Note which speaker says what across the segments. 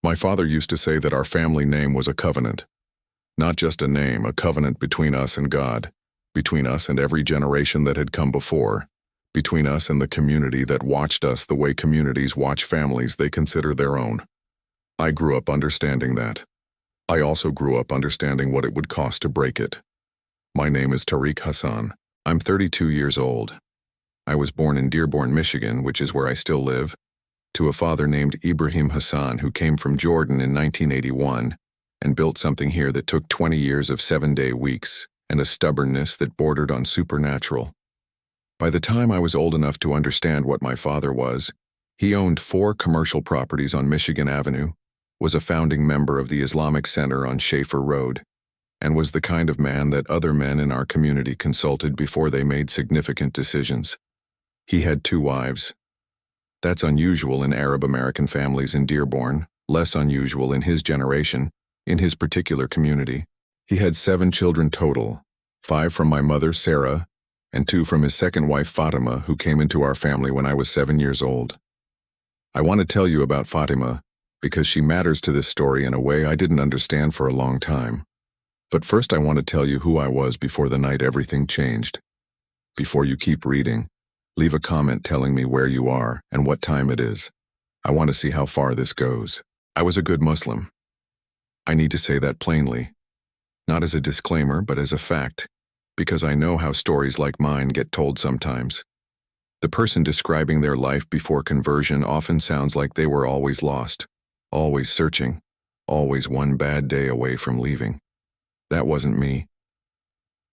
Speaker 1: My father used to say that our family name was a covenant. Not just a name, a covenant between us and God, between us and every generation that had come before, between us and the community that watched us the way communities watch families they consider their own. I grew up understanding that. I also grew up understanding what it would cost to break it. My name is Tariq Hassan. I'm 32 years old. I was born in Dearborn, Michigan, which is where I still live, to a father named Ibrahim Hassan who came from Jordan in 1981 and built something here that took 20 years of 7-day weeks and a stubbornness that bordered on supernatural. By the time I was old enough to understand what my father was, he owned 4 commercial properties on Michigan Avenue, was a founding member of the Islamic Center on Schaefer Road, and was the kind of man that other men in our community consulted before they made significant decisions. He had 2 wives. That's unusual in Arab American families in Dearborn, less unusual in his generation, in his particular community. He had 7 children total, 5 from my mother, Sarah, and 2 from his second wife, Fatima, who came into our family when I was 7 years old. I want to tell you about Fatima because she matters to this story in a way I didn't understand for a long time. But first I want to tell you who I was before the night everything changed. Before you keep reading, leave a comment telling me where you are and what time it is. I want to see how far this goes. I was a good Muslim. I need to say that plainly. Not as a disclaimer, but as a fact, because I know how stories like mine get told sometimes. The person describing their life before conversion often sounds like they were always lost, always searching, always one bad day away from leaving. That wasn't me.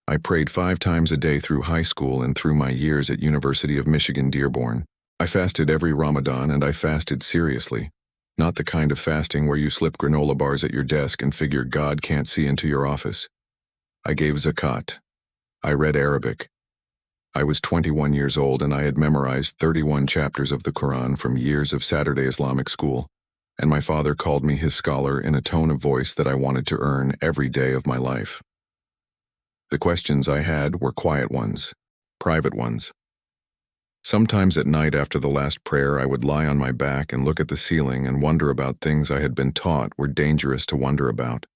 Speaker 1: I prayed 5 times a day through high school and through my years at University of Michigan, Dearborn. I fasted every Ramadan, and I fasted seriously. Not the kind of fasting where you slip granola bars at your desk and figure God can't see into your office. I gave zakat. I read Arabic. I was 21 years old and I had memorized 31 chapters of the Quran from years of Saturday Islamic school, and my father called me his scholar in a tone of voice that I wanted to earn every day of my life. The questions I had were quiet ones, private ones. Sometimes at night after the last prayer, I would lie on my back and look at the ceiling and wonder about things I had been taught were dangerous to wonder about.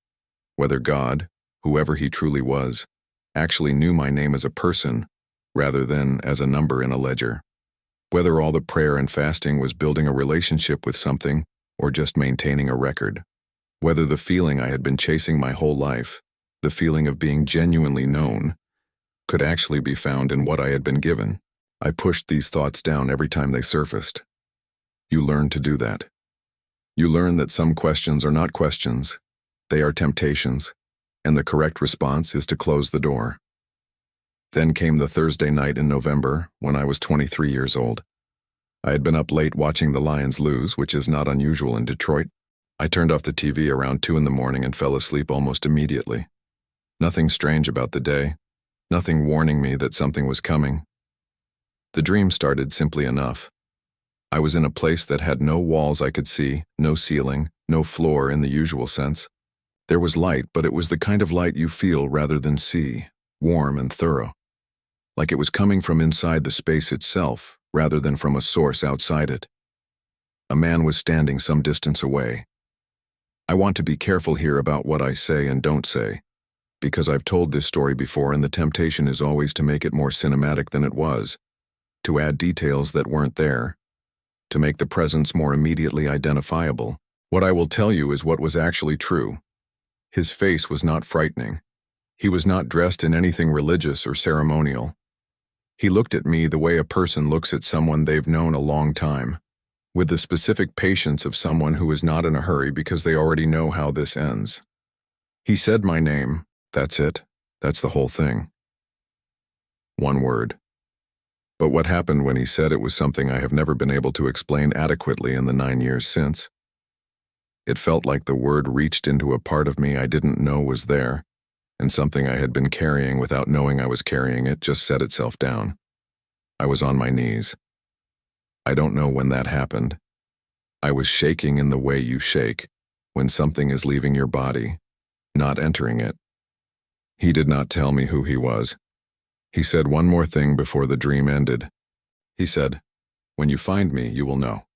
Speaker 1: Whether God, whoever he truly was, actually knew my name as a person rather than as a number in a ledger. Whether all the prayer and fasting was building a relationship with something or just maintaining a record. Whether the feeling I had been chasing my whole life, the feeling of being genuinely known, could actually be found in what I had been given. I pushed these thoughts down every time they surfaced. You learn to do that. You learn that some questions are not questions, they are temptations, and the correct response is to close the door. Then came the Thursday night in November, when I was 23 years old. I had been up late watching the Lions lose, which is not unusual in Detroit. I turned off the TV around 2 in the morning and fell asleep almost immediately. Nothing strange about the day, nothing warning me that something was coming. The dream started simply enough. I was in a place that had no walls I could see, no ceiling, no floor in the usual sense. There was light, but it was the kind of light you feel rather than see, warm and thorough. Like it was coming from inside the space itself, rather than from a source outside it. A man was standing some distance away. I want to be careful here about what I say and don't say, because I've told this story before and the temptation is always to make it more cinematic than it was, to add details that weren't there, to make the presence more immediately identifiable. What I will tell you is what was actually true. His face was not frightening. He was not dressed in anything religious or ceremonial. He looked at me the way a person looks at someone they've known a long time, with the specific patience of someone who is not in a hurry because they already know how this ends. He said my name. That's it. That's the whole thing. One word. But what happened when he said it was something I have never been able to explain adequately in the 9 years since. It felt like the word reached into a part of me I didn't know was there, and something I had been carrying without knowing I was carrying it just set itself down. I was on my knees. I don't know when that happened. I was shaking in the way you shake when something is leaving your body, not entering it. He did not tell me who he was. He said one more thing before the dream ended. He said, "When you find me, you will know."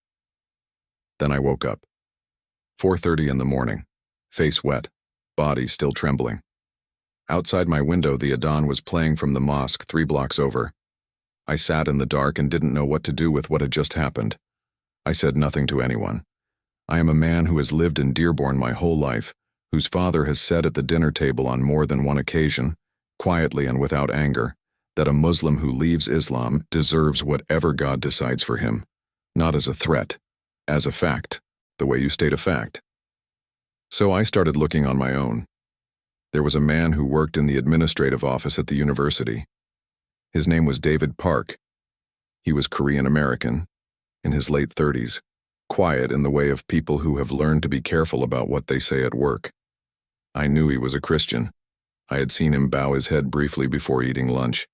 Speaker 1: Then I woke up. 4:30 in the morning. Face wet, body still trembling. Outside my window, the adhan was playing from the mosque 3 blocks over. I sat in the dark and didn't know what to do with what had just happened. I said nothing to anyone. I am a man who has lived in Dearborn my whole life, whose father has said at the dinner table on more than one occasion, quietly and without anger, that a Muslim who leaves Islam deserves whatever God decides for him, not as a threat, as a fact, the way you state a fact. So I started looking on my own. There was a man who worked in the administrative office at the university. His name was David Park. He was Korean American, in his late 30s, quiet in the way of people who have learned to be careful about what they say at work. I knew he was a Christian. I had seen him bow his head briefly before eating lunch.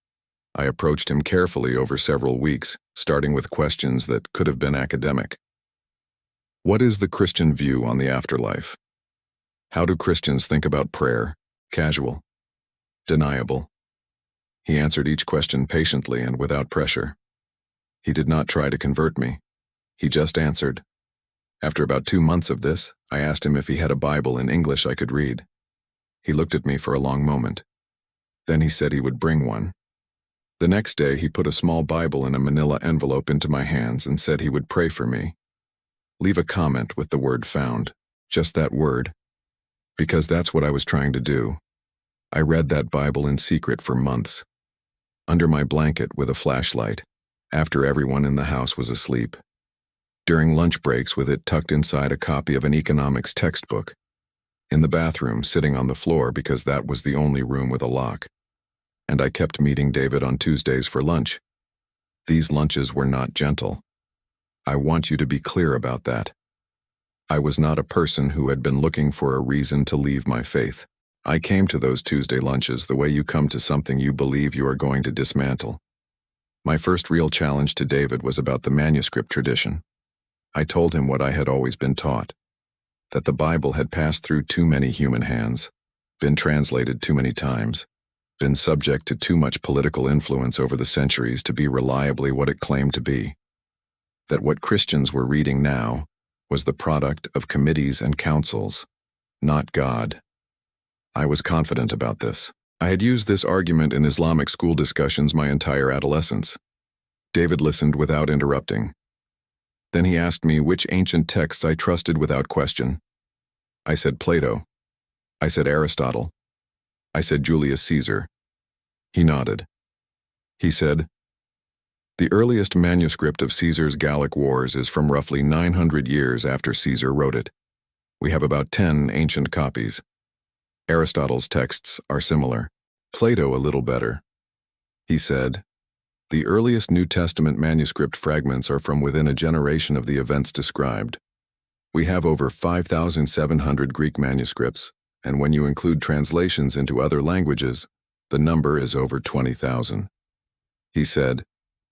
Speaker 1: I approached him carefully over several weeks, starting with questions that could have been academic. What is the Christian view on the afterlife? How do Christians think about prayer? Casual? Deniable? He answered each question patiently and without pressure. He did not try to convert me. He just answered. After about 2 months of this, I asked him if he had a Bible in English I could read. He looked at me for a long moment. Then he said he would bring one. The next day, he put a small Bible in a manila envelope into my hands and said he would pray for me. Leave a comment with the word found, just that word. Because that's what I was trying to do. I read that Bible in secret for months. Under my blanket with a flashlight, after everyone in the house was asleep. During lunch breaks with it tucked inside a copy of an economics textbook. In the bathroom, sitting on the floor because that was the only room with a lock. And I kept meeting David on Tuesdays for lunch. These lunches were not gentle. I want you to be clear about that. I was not a person who had been looking for a reason to leave my faith. I came to those Tuesday lunches the way you come to something you believe you are going to dismantle. My first real challenge to David was about the manuscript tradition. I told him what I had always been taught, that the Bible had passed through too many human hands, been translated too many times, been subject to too much political influence over the centuries to be reliably what it claimed to be. That what Christians were reading now was the product of committees and councils, not God. I was confident about this. I had used this argument in Islamic school discussions my entire adolescence. David listened without interrupting. Then he asked me which ancient texts I trusted without question. I said Plato. I said Aristotle. I said Julius Caesar. He nodded. He said, "The earliest manuscript of Caesar's Gallic Wars is from roughly 900 years after Caesar wrote it. We have about 10 ancient copies. Aristotle's texts are similar. Plato a little better." He said, "The earliest New Testament manuscript fragments are from within a generation of the events described. We have over 5,700 Greek manuscripts, and when you include translations into other languages, the number is over 20,000. He said,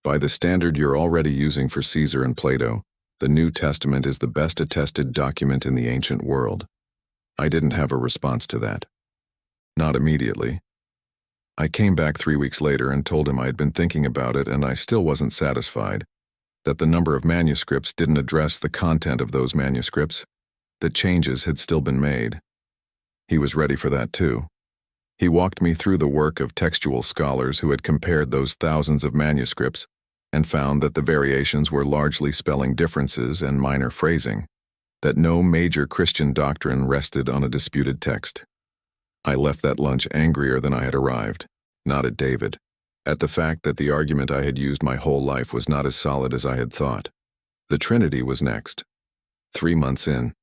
Speaker 1: "By the standard you're already using for Caesar and Plato, the New Testament is the best attested document in the ancient world." I didn't have a response to that. Not immediately. I came back 3 weeks later and told him I had been thinking about it and I still wasn't satisfied, that the number of manuscripts didn't address the content of those manuscripts, that changes had still been made. He was ready for that too. He walked me through the work of textual scholars who had compared those thousands of manuscripts and found that the variations were largely spelling differences and minor phrasing, that no major Christian doctrine rested on a disputed text. I left that lunch angrier than I had arrived, not at David, at the fact that the argument I had used my whole life was not as solid as I had thought. The Trinity was next. 3 months in.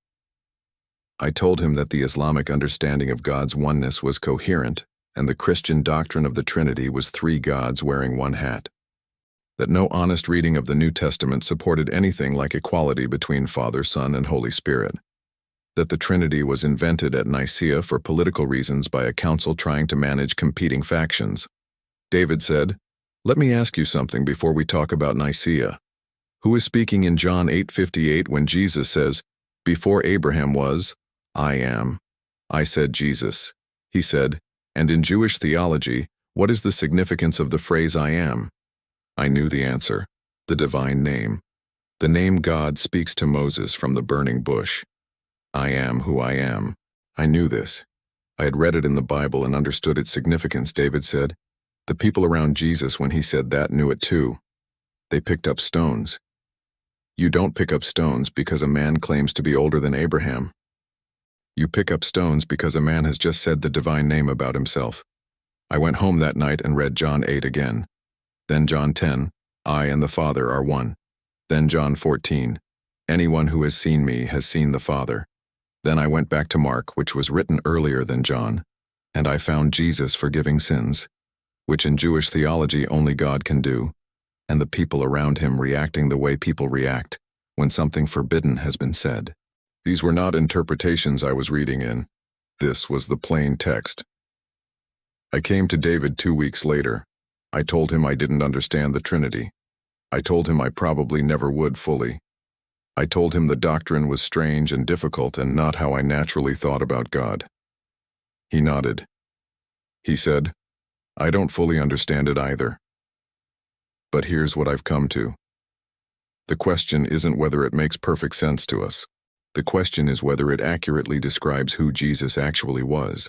Speaker 1: I told him that the Islamic understanding of God's oneness was coherent, and the Christian doctrine of the Trinity was 3 gods wearing 1 hat. That no honest reading of the New Testament supported anything like equality between Father, Son, and Holy Spirit. That the Trinity was invented at Nicaea for political reasons by a council trying to manage competing factions. David said, "Let me ask you something before we talk about Nicaea. Who is speaking in John 8:58 when Jesus says, 'Before Abraham was, I am'?" I said Jesus. He said, "And in Jewish theology, what is the significance of the phrase 'I am'?" I knew the answer, the divine name. The name God speaks to Moses from the burning bush. I am who I am. I knew this. I had read it in the Bible and understood its significance, David said. The people around Jesus, when he said that, knew it too. They picked up stones. You don't pick up stones because a man claims to be older than Abraham. You pick up stones because a man has just said the divine name about himself. I went home that night and read John 8 again. Then John 10, I and the Father are one. Then John 14, anyone who has seen me has seen the Father. Then I went back to Mark, which was written earlier than John, and I found Jesus forgiving sins, which in Jewish theology only God can do, and the people around him reacting the way people react when something forbidden has been said. These were not interpretations I was reading in. This was the plain text. I came to David 2 weeks later. I told him I didn't understand the Trinity. I told him I probably never would fully. I told him the doctrine was strange and difficult and not how I naturally thought about God. He nodded. He said, I don't fully understand it either. But here's what I've come to. The question isn't whether it makes perfect sense to us. The question is whether it accurately describes who Jesus actually was.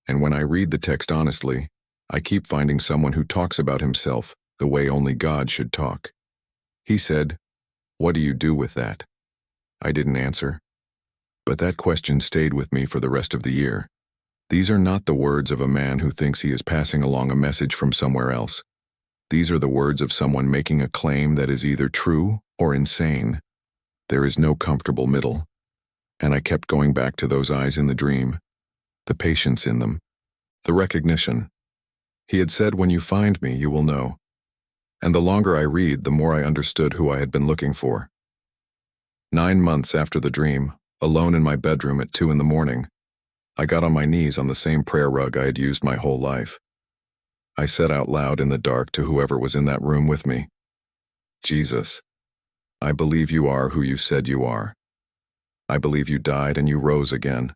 Speaker 1: And when I read the text honestly, I keep finding someone who talks about himself the way only God should talk. He said, what do you do with that? I didn't answer. But that question stayed with me for the rest of the year. These are not the words of a man who thinks he is passing along a message from somewhere else. These are the words of someone making a claim that is either true or insane. There is no comfortable middle. And I kept going back to those eyes in the dream, the patience in them, the recognition. He had said, when you find me, you will know. And the longer I read, the more I understood who I had been looking for. 9 months after the dream, alone in my bedroom at 2 a.m, I got on my knees on the same prayer rug I had used my whole life. I said out loud in the dark to whoever was in that room with me, Jesus, I believe you are who you said you are. I believe you died and you rose again.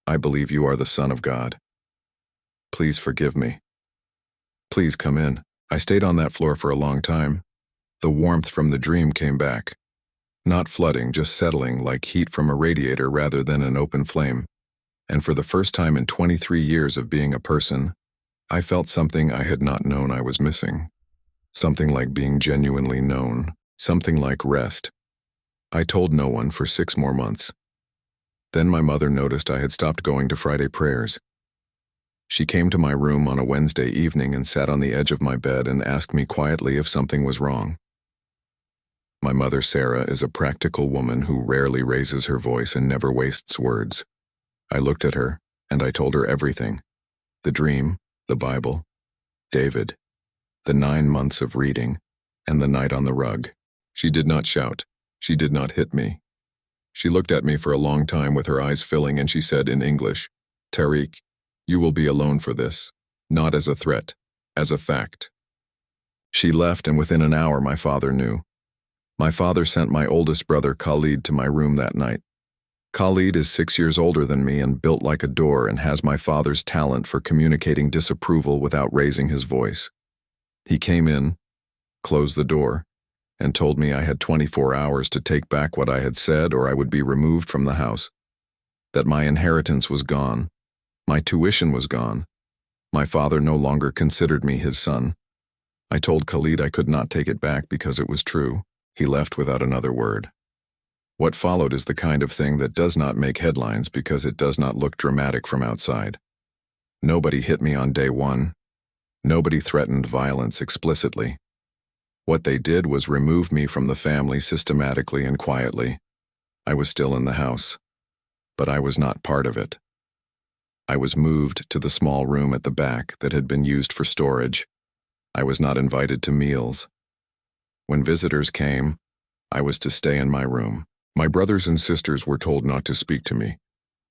Speaker 1: I believe you are the Son of God. Please forgive me. Please come in. I stayed on that floor for a long time. The warmth from the dream came back. Not flooding, just settling like heat from a radiator rather than an open flame. And for the first time in 23 years of being a person, I felt something I had not known I was missing. Something like being genuinely known. Something like rest. I told no one for 6 more months. Then my mother noticed I had stopped going to Friday prayers. She came to my room on a Wednesday evening and sat on the edge of my bed and asked me quietly if something was wrong. My mother, Sarah, is a practical woman who rarely raises her voice and never wastes words. I looked at her, and I told her everything. The dream, the Bible, David, the 9 months of reading, and the night on the rug. She did not shout. She did not hit me. She looked at me for a long time with her eyes filling, and she said in English, Tariq, you will be alone for this, not as a threat, as a fact. She left, and within an hour my father knew. My father sent my oldest brother Khalid to my room that night. Khalid is 6 years older than me and built like a door and has my father's talent for communicating disapproval without raising his voice. He came in, closed the door, and told me I had 24 hours to take back what I had said or I would be removed from the house. That my inheritance was gone. My tuition was gone. My father no longer considered me his son. I told Khalid I could not take it back because it was true. He left without another word. What followed is the kind of thing that does not make headlines because it does not look dramatic from outside. Nobody hit me on day 1. Nobody threatened violence explicitly. What they did was remove me from the family systematically and quietly. I was still in the house, but I was not part of it. I was moved to the small room at the back that had been used for storage. I was not invited to meals. When visitors came, I was to stay in my room. My brothers and sisters were told not to speak to me.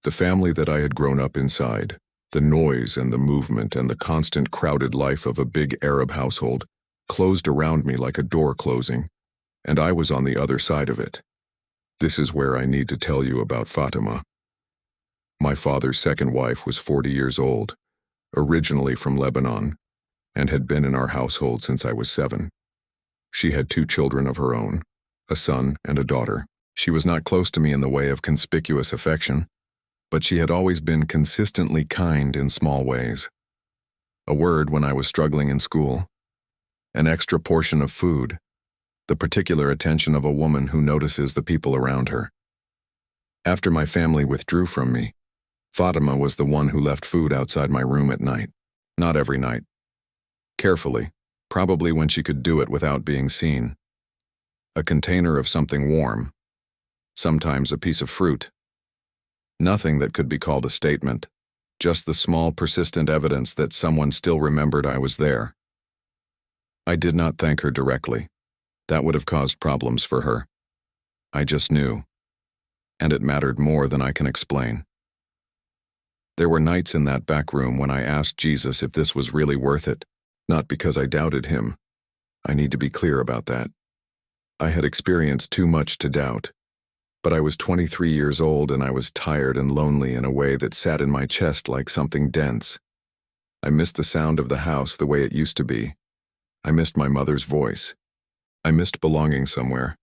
Speaker 1: The family that I had grown up inside, the noise and the movement and the constant crowded life of a big Arab household, closed around me like a door closing, and I was on the other side of it. This is where I need to tell you about Fatima. My father's second wife was 40 years old, originally from Lebanon, and had been in our household since I was 7. She had 2 children of her own, a son and a daughter. She was not close to me in the way of conspicuous affection, but she had always been consistently kind in small ways. A word when I was struggling in school, an extra portion of food, the particular attention of a woman who notices the people around her. After my family withdrew from me, Fatima was the one who left food outside my room at night. Not every night. Carefully, probably when she could do it without being seen. A container of something warm, sometimes a piece of fruit. Nothing that could be called a statement, just the small persistent evidence that someone still remembered I was there. I did not thank her directly. That would have caused problems for her. I just knew, and it mattered more than I can explain. There were nights in that back room when I asked Jesus if this was really worth it, not because I doubted him. I need to be clear about that. I had experienced too much to doubt, but I was 23 years old and I was tired and lonely in a way that sat in my chest like something dense. I missed the sound of the house the way it used to be. I missed my mother's voice. I missed belonging somewhere.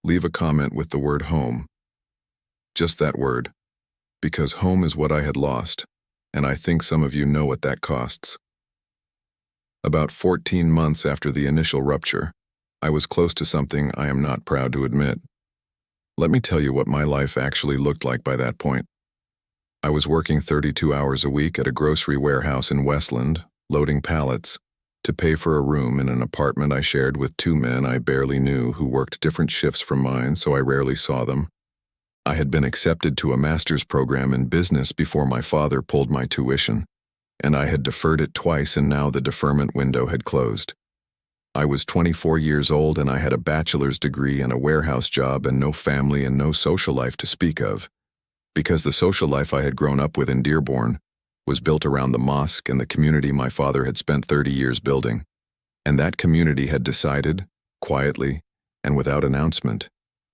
Speaker 1: Leave a comment with the word home. Just that word, because home is what I had lost, and I think some of you know what that costs. About 14 months after the initial rupture, I was close to something I am not proud to admit. Let me tell you what my life actually looked like by that point. I was working 32 hours a week at a grocery warehouse in Westland, loading pallets, to pay for a room in an apartment I shared with two men I barely knew who worked different shifts from mine, so I rarely saw them. I had been accepted to a master's program in business before my father pulled my tuition, and I had deferred it twice, and now the deferment window had closed. I was 24 years old and I had a bachelor's degree and a warehouse job and no family and no social life to speak of, because the social life I had grown up with in Dearborn was built around the mosque and the community my father had spent 30 years building, and that community had decided, quietly and without announcement,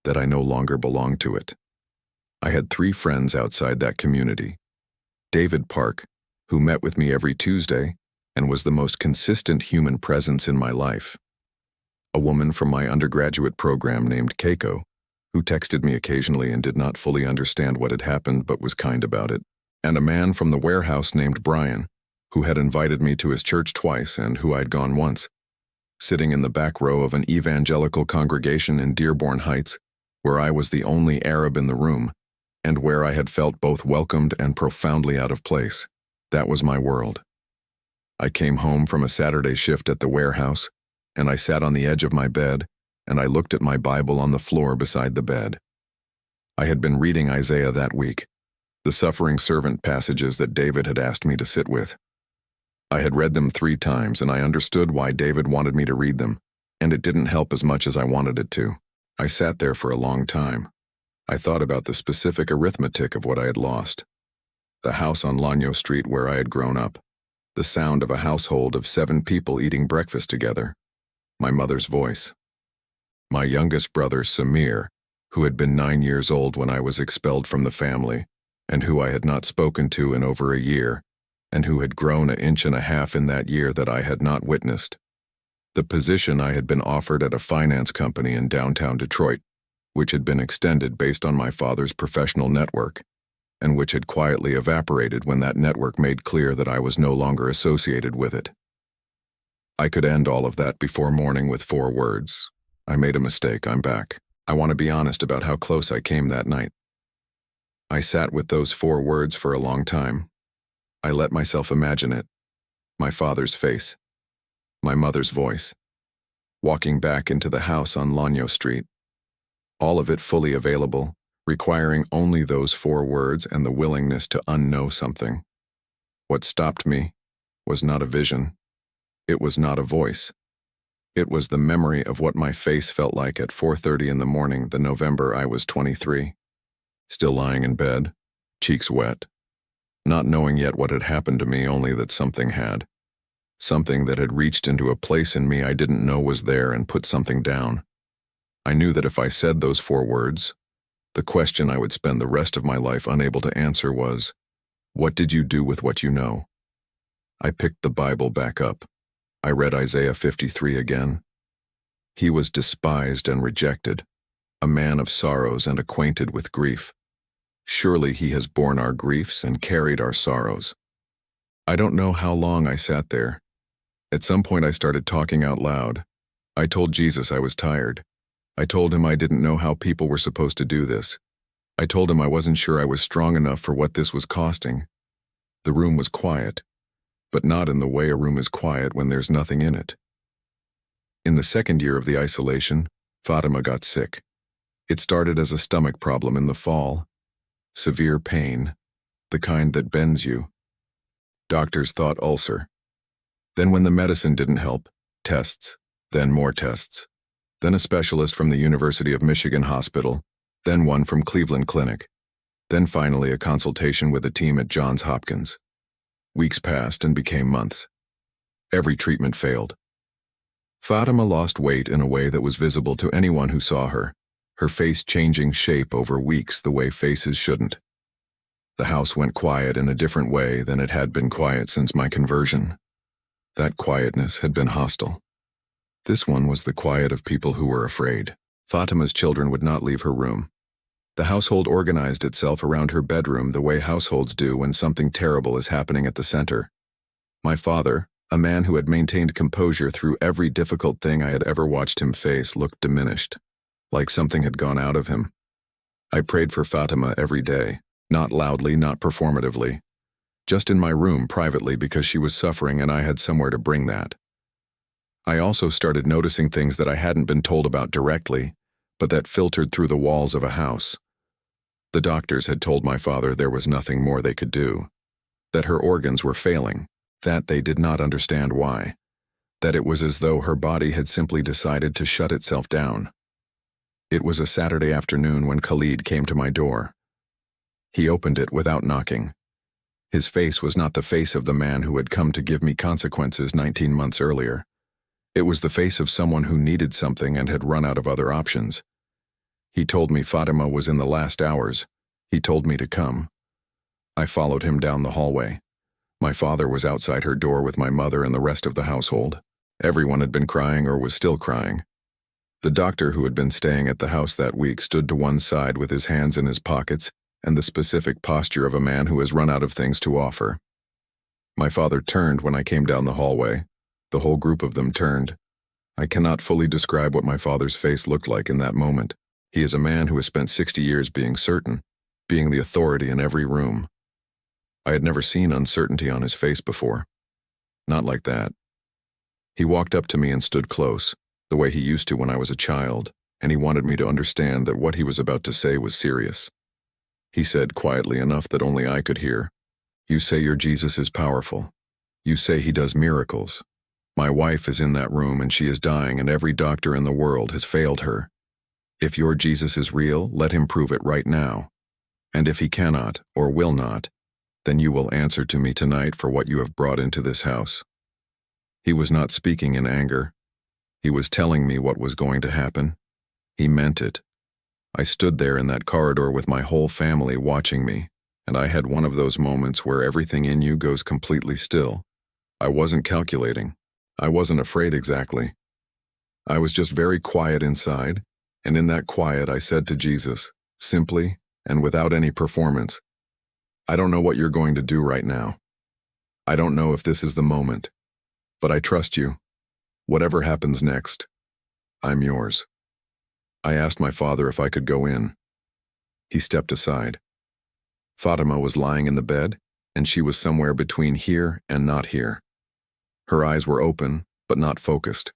Speaker 1: that I no longer belonged to it. I had 3 friends outside that community. David Park, who met with me every Tuesday and was the most consistent human presence in my life. A woman from my undergraduate program named Keiko, who texted me occasionally and did not fully understand what had happened but was kind about it. And a man from the warehouse named Brian, who had invited me to his church twice and who I'd gone once, sitting in the back row of an evangelical congregation in Dearborn Heights, where I was the only Arab in the room, and where I had felt both welcomed and profoundly out of place. That was my world. I came home from a Saturday shift at the warehouse, and I sat on the edge of my bed, and I looked at my Bible on the floor beside the bed. I had been reading Isaiah that week, the suffering servant passages that David had asked me to sit with. I had read them 3 times, and I understood why David wanted me to read them, and it didn't help as much as I wanted it to. I sat there for a long time. I thought about the specific arithmetic of what I had lost. The house on Lanyo Street where I had grown up. The sound of a household of 7 people eating breakfast together. My mother's voice. My youngest brother, Samir, who had been 9 years old when I was expelled from the family, and who I had not spoken to in over a year, and who had grown 1.5 inches in that year that I had not witnessed. The position I had been offered at a finance company in downtown Detroit, which had been extended based on my father's professional network, and which had quietly evaporated when that network made clear that I was no longer associated with it. I could end all of that before morning with 4 words. I made a mistake, I'm back. I want to be honest about how close I came that night. I sat with those 4 words for a long time. I let myself imagine it. My father's face. My mother's voice. Walking back into the house on Lanyo Street. All of it fully available, requiring only those 4 words and the willingness to unknow something. What stopped me was not a vision. It was not a voice. It was the memory of what my face felt like at 4:30 in the morning the November I was 23. Still lying in bed, cheeks wet, not knowing yet what had happened to me, only that something had. Something that had reached into a place in me I didn't know was there and put something down. I knew that if I said those 4 words, the question I would spend the rest of my life unable to answer was, what did you do with what you know? I picked the Bible back up. I read Isaiah 53 again. He was despised and rejected, a man of sorrows and acquainted with grief. Surely he has borne our griefs and carried our sorrows. I don't know how long I sat there. At some point I started talking out loud. I told Jesus I was tired. I told him I didn't know how people were supposed to do this. I told him I wasn't sure I was strong enough for what this was costing. The room was quiet, but not in the way a room is quiet when there's nothing in it. In the second year of the isolation, Fatima got sick. It started as a stomach problem in the fall. Severe pain, the kind that bends you. Doctors thought ulcer. Then when the medicine didn't help, tests, then more tests. Then a specialist from the University of Michigan Hospital, then one from Cleveland Clinic. Then finally a consultation with a team at Johns Hopkins. Weeks passed and became months. Every treatment failed. Fatima lost weight in a way that was visible to anyone who saw her, her face changing shape over weeks the way faces shouldn't. The house went quiet in a different way than it had been quiet since my conversion. That quietness had been hostile. This one was the quiet of people who were afraid. Fatima's children would not leave her room. The household organized itself around her bedroom the way households do when something terrible is happening at the center. My father, a man who had maintained composure through every difficult thing I had ever watched him face, looked diminished, like something had gone out of him. I prayed for Fatima every day, not loudly, not performatively, just in my room privately because she was suffering and I had somewhere to bring that. I also started noticing things that I hadn't been told about directly, but that filtered through the walls of a house. The doctors had told my father there was nothing more they could do, that her organs were failing, that they did not understand why, that it was as though her body had simply decided to shut itself down. It was a Saturday afternoon when Khalid came to my door. He opened it without knocking. His face was not the face of the man who had come to give me consequences 19 months earlier. It was the face of someone who needed something and had run out of other options. He told me Fatima was in the last hours. He told me to come. I followed him down the hallway. My father was outside her door with my mother and the rest of the household. Everyone had been crying or was still crying. The doctor who had been staying at the house that week stood to one side with his hands in his pockets and the specific posture of a man who has run out of things to offer. My father turned when I came down the hallway. The whole group of them turned. I cannot fully describe what my father's face looked like in that moment. He is a man who has spent 60 years being certain, being the authority in every room. I had never seen uncertainty on his face before. Not like that. He walked up to me and stood close, the way he used to when I was a child, and he wanted me to understand that what he was about to say was serious. He said quietly enough that only I could hear, "You say your Jesus is powerful. You say he does miracles. My wife is in that room and she is dying and every doctor in the world has failed her. If your Jesus is real, let him prove it right now. And if he cannot, or will not, then you will answer to me tonight for what you have brought into this house." He was not speaking in anger. He was telling me what was going to happen. He meant it. I stood there in that corridor with my whole family watching me, and I had one of those moments where everything in you goes completely still. I wasn't calculating. I wasn't afraid exactly. I was just very quiet inside, and in that quiet I said to Jesus, simply and without any performance, "I don't know what you're going to do right now. I don't know if this is the moment, but I trust you. Whatever happens next, I'm yours." I asked my father if I could go in. He stepped aside. Fatima was lying in the bed, and she was somewhere between here and not here. Her eyes were open, but not focused.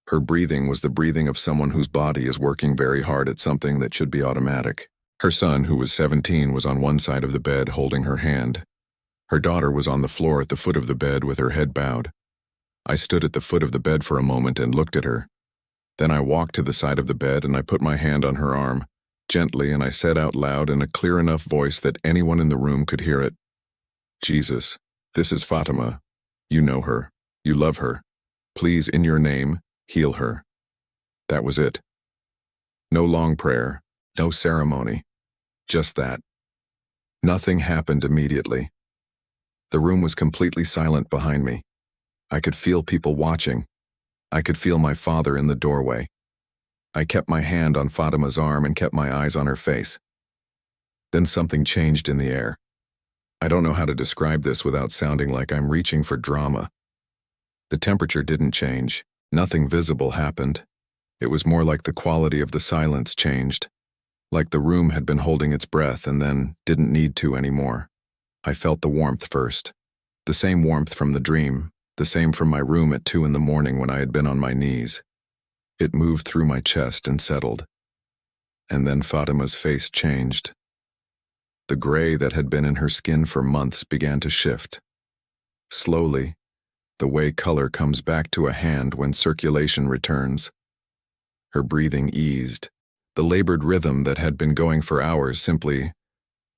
Speaker 1: Her breathing was the breathing of someone whose body is working very hard at something that should be automatic. Her son, who was 17, was on one side of the bed holding her hand. Her daughter was on the floor at the foot of the bed with her head bowed. I stood at the foot of the bed for a moment and looked at her. Then I walked to the side of the bed and I put my hand on her arm, gently, and I said out loud in a clear enough voice that anyone in the room could hear it, "Jesus, this is Fatima. You know her. You love her. Please, in your name, heal her." That was it. No long prayer, no ceremony, just that. Nothing happened immediately. The room was completely silent behind me. I could feel people watching. I could feel my father in the doorway. I kept my hand on Fatima's arm and kept my eyes on her face. Then something changed in the air. I don't know how to describe this without sounding like I'm reaching for drama. The temperature didn't change. Nothing visible happened. It was more like the quality of the silence changed. Like the room had been holding its breath and then didn't need to anymore. I felt the warmth first. The same warmth from the dream, the same from my room at 2 in the morning when I had been on my knees. It moved through my chest and settled. And then Fatima's face changed. The gray that had been in her skin for months began to shift. Slowly, the way color comes back to a hand when circulation returns. Her breathing eased. The labored rhythm that had been going for hours simply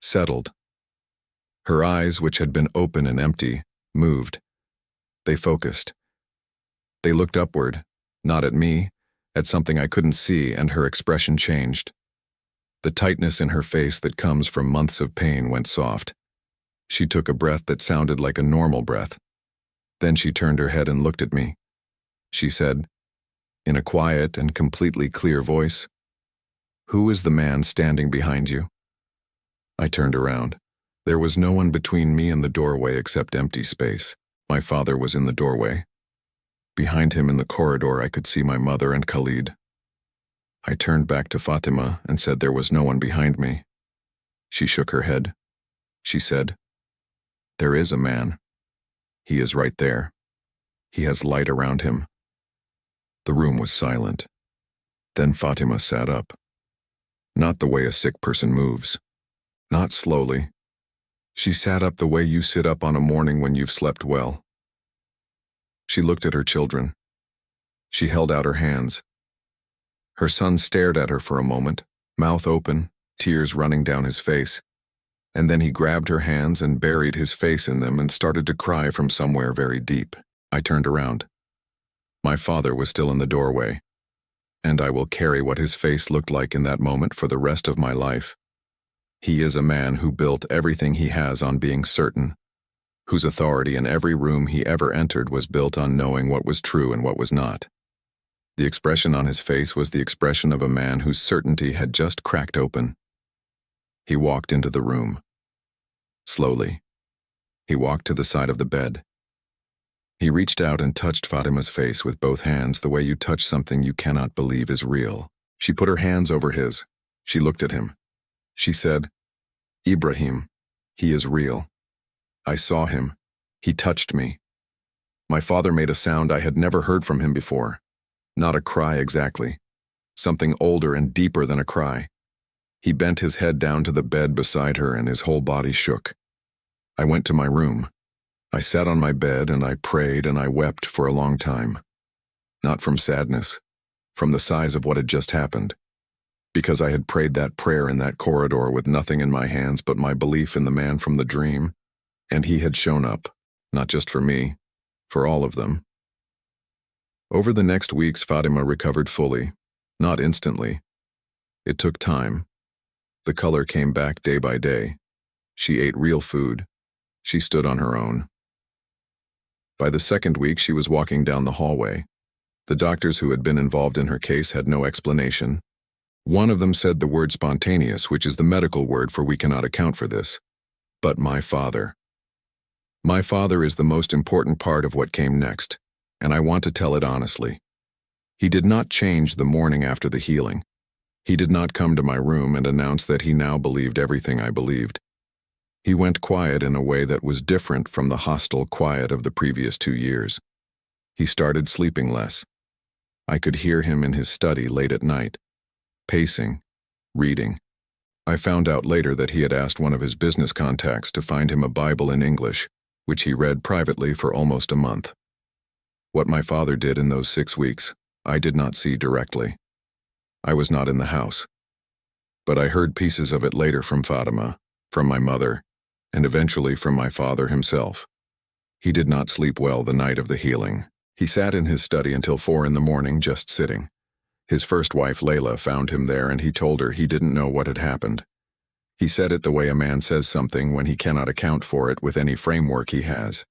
Speaker 1: settled. Her eyes, which had been open and empty, moved. They focused. They looked upward, not at me, at something I couldn't see, and her expression changed. The tightness in her face that comes from months of pain went soft. She took a breath that sounded like a normal breath. Then she turned her head and looked at me. She said, in a quiet and completely clear voice, "Who is the man standing behind you?" I turned around. There was no one between me and the doorway except empty space. My father was in the doorway. Behind him in the corridor I could see my mother and Khalid. I turned back to Fatima and said there was no one behind me. She shook her head. She said, "There is a man. He is right there. He has light around him." The room was silent. Then Fatima sat up. Not the way a sick person moves. Not slowly. She sat up the way you sit up on a morning when you've slept well. She looked at her children. She held out her hands. Her son stared at her for a moment, mouth open, tears running down his face. And then he grabbed her hands and buried his face in them and started to cry from somewhere very deep. I turned around. My father was still in the doorway, and I will carry what his face looked like in that moment for the rest of my life. He is a man who built everything he has on being certain, whose authority in every room he ever entered was built on knowing what was true and what was not. The expression on his face was the expression of a man whose certainty had just cracked open. He walked into the room. Slowly. He walked to the side of the bed. He reached out and touched Fatima's face with both hands the way you touch something you cannot believe is real. She put her hands over his. She looked at him. She said, "Ibrahim, he is real. I saw him. He touched me." My father made a sound I had never heard from him before. Not a cry exactly. Something older and deeper than a cry. He bent his head down to the bed beside her and his whole body shook. I went to my room. I sat on my bed and I prayed and I wept for a long time. Not from sadness, from the size of what had just happened. Because I had prayed that prayer in that corridor with nothing in my hands but my belief in the man from the dream, and he had shown up, not just for me, for all of them. Over the next weeks, Fatima recovered fully, not instantly. It took time. The color came back day by day. She ate real food. She stood on her own. By the second week, she was walking down the hallway. The doctors who had been involved in her case had no explanation. One of them said the word spontaneous, which is the medical word for we cannot account for this. But my father. My father is the most important part of what came next, and I want to tell it honestly. He did not change the morning after the healing. He did not come to my room and announce that he now believed everything I believed. He went quiet in a way that was different from the hostile quiet of the previous 2 years. He started sleeping less. I could hear him in his study late at night, pacing, reading. I found out later that he had asked one of his business contacts to find him a Bible in English, which he read privately for almost a month. What my father did in those 6 weeks, I did not see directly. I was not in the house. But I heard pieces of it later from Fatima, from my mother, and eventually from my father himself. He did not sleep well the night of the healing. He sat in his study until 4 in the morning just sitting. His first wife, Layla, found him there and he told her he didn't know what had happened. He said it the way a man says something when he cannot account for it with any framework he has.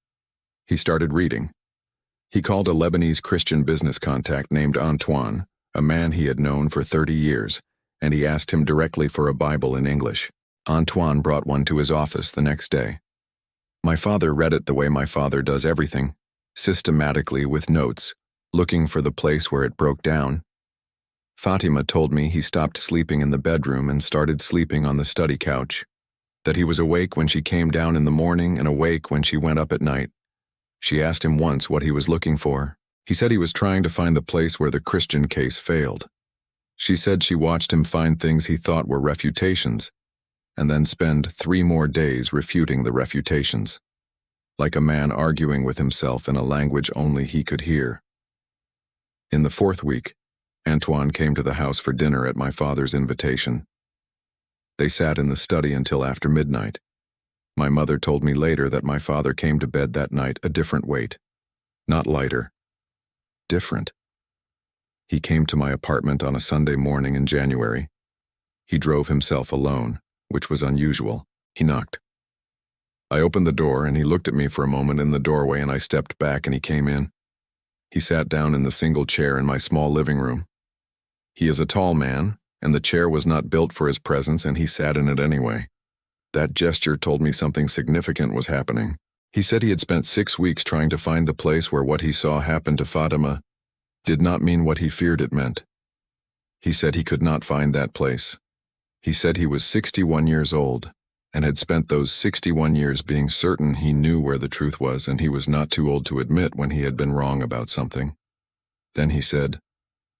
Speaker 1: He started reading. He called a Lebanese Christian business contact named Antoine, a man he had known for 30 years, and he asked him directly for a Bible in English. Antoine brought one to his office the next day. My father read it the way my father does everything, systematically with notes, looking for the place where it broke down. Fatima told me he stopped sleeping in the bedroom and started sleeping on the study couch, that he was awake when she came down in the morning and awake when she went up at night. She asked him once what he was looking for. He said he was trying to find the place where the Christian case failed. She said she watched him find things he thought were refutations, and then spend 3 more days refuting the refutations, like a man arguing with himself in a language only he could hear. In the 4th week, Antoine came to the house for dinner at my father's invitation. They sat in the study until after midnight. My mother told me later that my father came to bed that night a different weight. Not lighter. Different. He came to my apartment on a Sunday morning in January. He drove himself alone, which was unusual. He knocked. I opened the door and he looked at me for a moment in the doorway, and I stepped back and he came in. He sat down in the single chair in my small living room. He is a tall man, and the chair was not built for his presence, and he sat in it anyway. That gesture told me something significant was happening. He said he had spent 6 weeks trying to find the place where what he saw happen to Fatima did not mean what he feared it meant. He said he could not find that place. He said he was 61 years old, and had spent those 61 years being certain he knew where the truth was, and he was not too old to admit when he had been wrong about something. Then he said,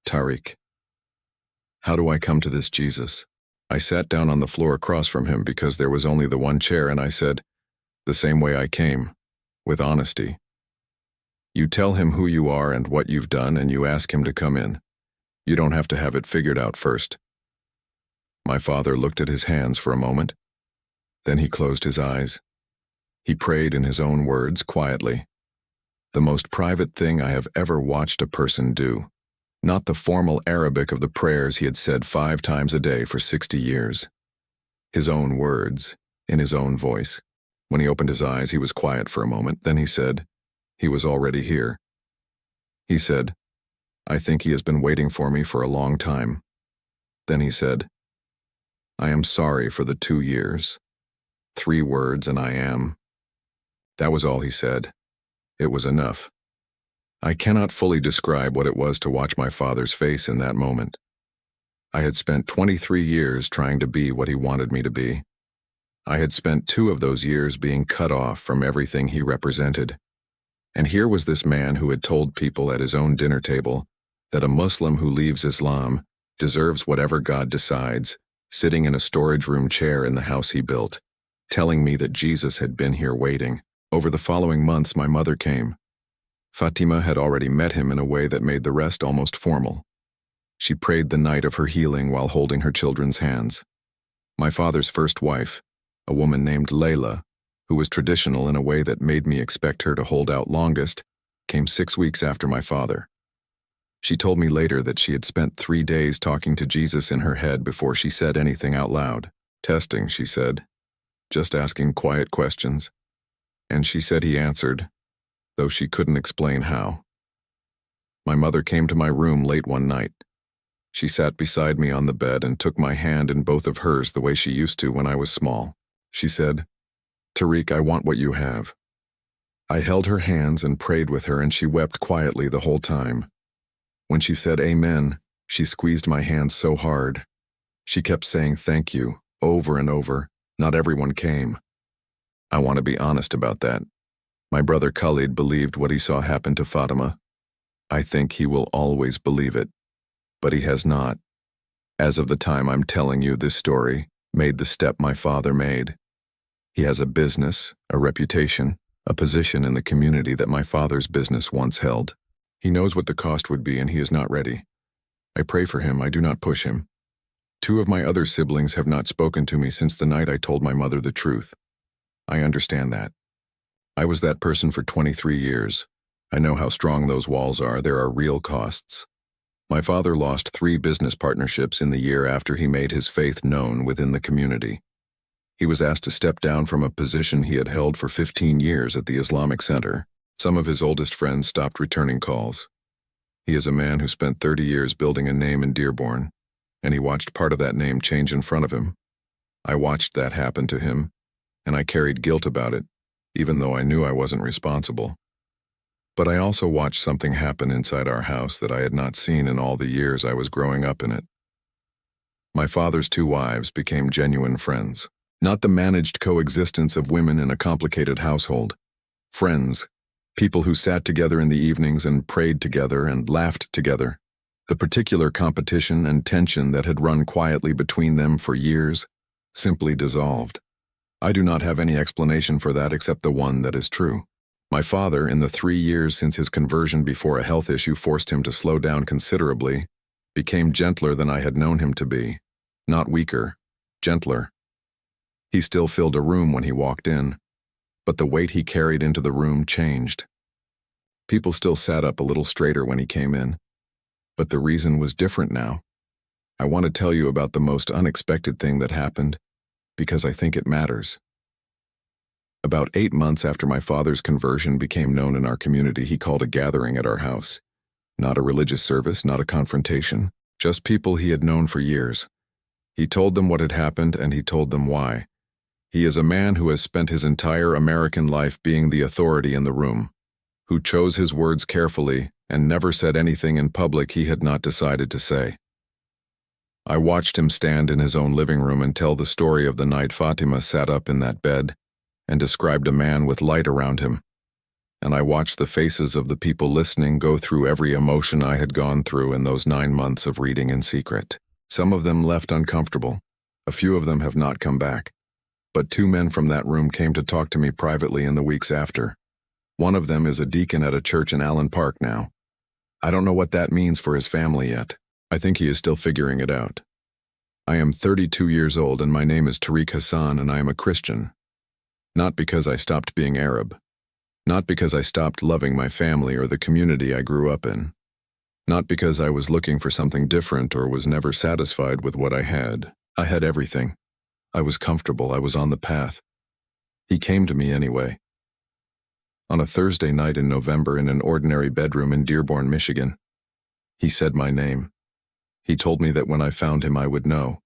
Speaker 1: "Tariq, how do I come to this Jesus?" I sat down on the floor across from him because there was only the one chair, and I said, "The same way I came, with honesty. You tell him who you are and what you've done, and you ask him to come in. You don't have to have it figured out first." My father looked at his hands for a moment. Then he closed his eyes. He prayed in his own words, quietly. The most private thing I have ever watched a person do. Not the formal Arabic of the prayers he had said 5 times a day for 60 years. His own words, in his own voice. When he opened his eyes, he was quiet for a moment. Then he said, he was already here. He said, "I think he has been waiting for me for a long time." Then he said, "I am sorry for the 2 years. 3 words and I am." That was all he said. It was enough. I cannot fully describe what it was to watch my father's face in that moment. I had spent 23 years trying to be what he wanted me to be. I had spent 2 of those years being cut off from everything he represented. And here was this man who had told people at his own dinner table that a Muslim who leaves Islam deserves whatever God decides, sitting in a storage room chair in the house he built, telling me that Jesus had been here waiting. Over the following months, my mother came. Fatima had already met him in a way that made the rest almost formal. She prayed the night of her healing while holding her children's hands. My father's first wife, a woman named Layla, who was traditional in a way that made me expect her to hold out longest, came 6 weeks after my father. She told me later that she had spent 3 days talking to Jesus in her head before she said anything out loud. Testing, she said. Just asking quiet questions. And she said he answered, though she couldn't explain how. My mother came to my room late one night. She sat beside me on the bed and took my hand in both of hers the way she used to when I was small. She said, "Tariq, I want what you have." I held her hands and prayed with her, and she wept quietly the whole time. When she said amen, she squeezed my hands so hard. She kept saying thank you, over and over. Not everyone came. I want to be honest about that. My brother Khalid believed what he saw happen to Fatima. I think he will always believe it. But he has not, as of the time I'm telling you this story, made the step my father made. He has a business, a reputation, a position in the community that my father's business once held. He knows what the cost would be, and he is not ready. I pray for him, I do not push him. 2 of my other siblings have not spoken to me since the night I told my mother the truth. I understand that. I was that person for 23 years. I know how strong those walls are. There are real costs. My father lost 3 business partnerships in the year after he made his faith known within the community. He was asked to step down from a position he had held for 15 years at the Islamic Center. Some of his oldest friends stopped returning calls. He is a man who spent 30 years building a name in Dearborn, and he watched part of that name change in front of him. I watched that happen to him, and I carried guilt about it, even though I knew I wasn't responsible. But I also watched something happen inside our house that I had not seen in all the years I was growing up in it. My father's 2 wives became genuine friends, not the managed coexistence of women in a complicated household. Friends, people who sat together in the evenings and prayed together and laughed together. The particular competition and tension that had run quietly between them for years simply dissolved. I do not have any explanation for that except the one that is true. My father, in the 3 years since his conversion before a health issue forced him to slow down considerably, became gentler than I had known him to be. Not weaker, gentler. He still filled a room when he walked in, but the weight he carried into the room changed. People still sat up a little straighter when he came in, but the reason was different now. I want to tell you about the most unexpected thing that happened, because I think it matters. About 8 months after my father's conversion became known in our community, he called a gathering at our house. Not a religious service, not a confrontation, just people he had known for years. He told them what had happened, and he told them why. He is a man who has spent his entire American life being the authority in the room, who chose his words carefully and never said anything in public he had not decided to say. I watched him stand in his own living room and tell the story of the night Fatima sat up in that bed and described a man with light around him. And I watched the faces of the people listening go through every emotion I had gone through in those 9 months of reading in secret. Some of them left uncomfortable. A few of them have not come back. But 2 men from that room came to talk to me privately in the weeks after. One of them is a deacon at a church in Allen Park now. I don't know what that means for his family yet. I think he is still figuring it out. I am 32 years old and my name is Tariq Hassan and I am a Christian. Not because I stopped being Arab. Not because I stopped loving my family or the community I grew up in. Not because I was looking for something different or was never satisfied with what I had. I had everything. I was comfortable. I was on the path. He came to me anyway. On a Thursday night in November in an ordinary bedroom in Dearborn, Michigan. He said my name. He told me that when I found him I would know.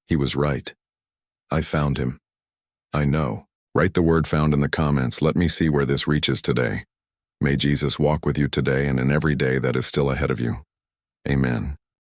Speaker 1: He was right. I found him. I know. Write the word "found" in the comments. Let me see where this reaches today. May Jesus walk with you today and in every day that is still ahead of you. Amen.